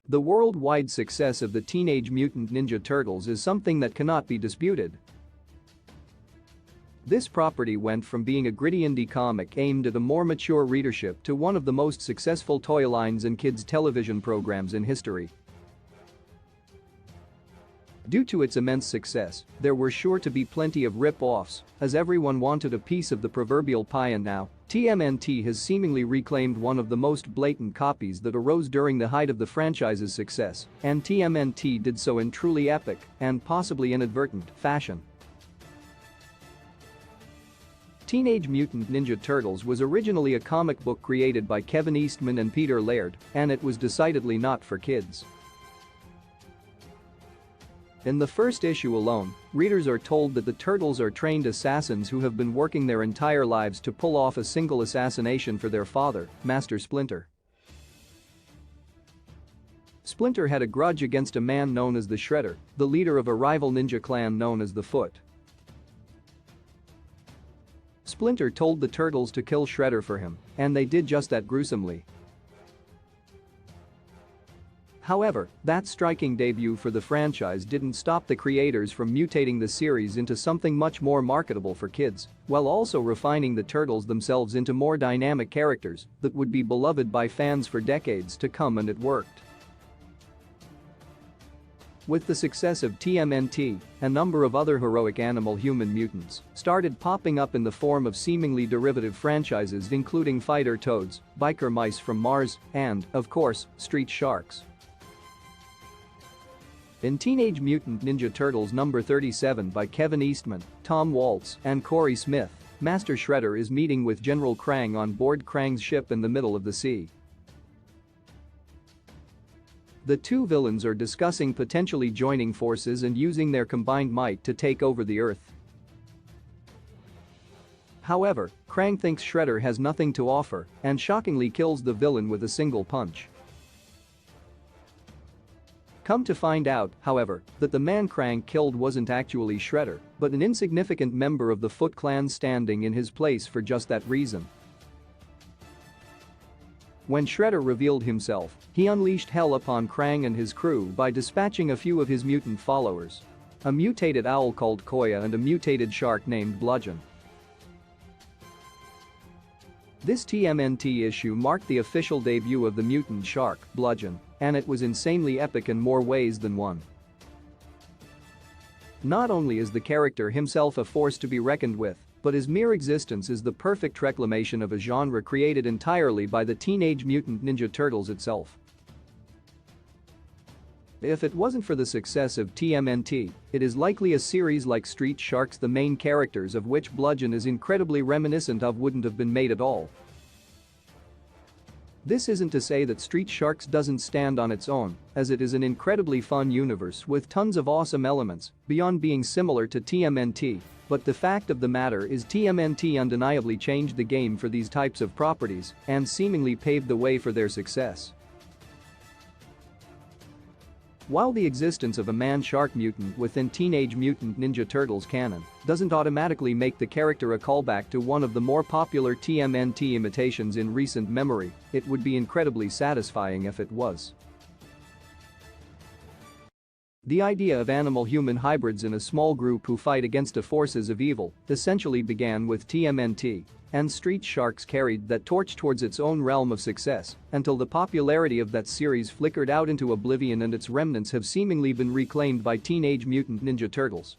The worldwide success of the Teenage Mutant Ninja Turtles is something that cannot be disputed. This property went from being a gritty indie comic aimed at a more mature readership to one of the most successful toy lines and kids' television programs in history. Due to its immense success, there were sure to be plenty of rip-offs, as everyone wanted a piece of the proverbial pie, and now, TMNT has seemingly reclaimed one of the most blatant copies that arose during the height of the franchise's success, and TMNT did so in truly epic, and possibly inadvertent, fashion. Teenage Mutant Ninja Turtles was originally a comic book created by Kevin Eastman and Peter Laird, and it was decidedly not for kids. In the first issue alone, readers are told that the Turtles are trained assassins who have been working their entire lives to pull off a single assassination for their father, Master Splinter. Splinter had a grudge against a man known as the Shredder, the leader of a rival ninja clan known as the Foot. Splinter told the Turtles to kill Shredder for him, and they did just that gruesomely. However, that striking debut for the franchise didn't stop the creators from mutating the series into something much more marketable for kids, while also refining the Turtles themselves into more dynamic characters that would be beloved by fans for decades to come, and it worked. With the success of TMNT, a number of other heroic animal-human mutants started popping up in the form of seemingly derivative franchises, including Fighter Toads, Biker Mice from Mars, and, of course, Street Sharks. In Teenage Mutant Ninja Turtles number 37 by Kevin Eastman, Tom Waltz, and Corey Smith, Master Shredder is meeting with General Krang on board Krang's ship in the middle of the sea. The two villains are discussing potentially joining forces and using their combined might to take over the Earth. However, Krang thinks Shredder has nothing to offer and shockingly kills the villain with a single punch. Come to find out, however, that the man Krang killed wasn't actually Shredder, but an insignificant member of the Foot Clan standing in his place for just that reason. When Shredder revealed himself, he unleashed hell upon Krang and his crew by dispatching a few of his mutant followers. A mutated owl called Koya and a mutated shark named Bludgeon. This TMNT issue marked the official debut of the mutant shark, Bludgeon, and it was insanely epic in more ways than one. Not only is the character himself a force to be reckoned with, but his mere existence is the perfect reclamation of a genre created entirely by the Teenage Mutant Ninja Turtles itself. If it wasn't for the success of TMNT, it is likely a series like Street Sharks, the main characters of which Bludgeon is incredibly reminiscent of, wouldn't have been made at all. This isn't to say that Street Sharks doesn't stand on its own, as it is an incredibly fun universe with tons of awesome elements, beyond being similar to TMNT, but the fact of the matter is TMNT undeniably changed the game for these types of properties and seemingly paved the way for their success. While the existence of a man-shark mutant within Teenage Mutant Ninja Turtles canon doesn't automatically make the character a callback to one of the more popular TMNT imitations in recent memory, it would be incredibly satisfying if it was. The idea of animal-human hybrids in a small group who fight against the forces of evil essentially began with TMNT, and Street Sharks carried that torch towards its own realm of success until the popularity of that series flickered out into oblivion and its remnants have seemingly been reclaimed by Teenage Mutant Ninja Turtles.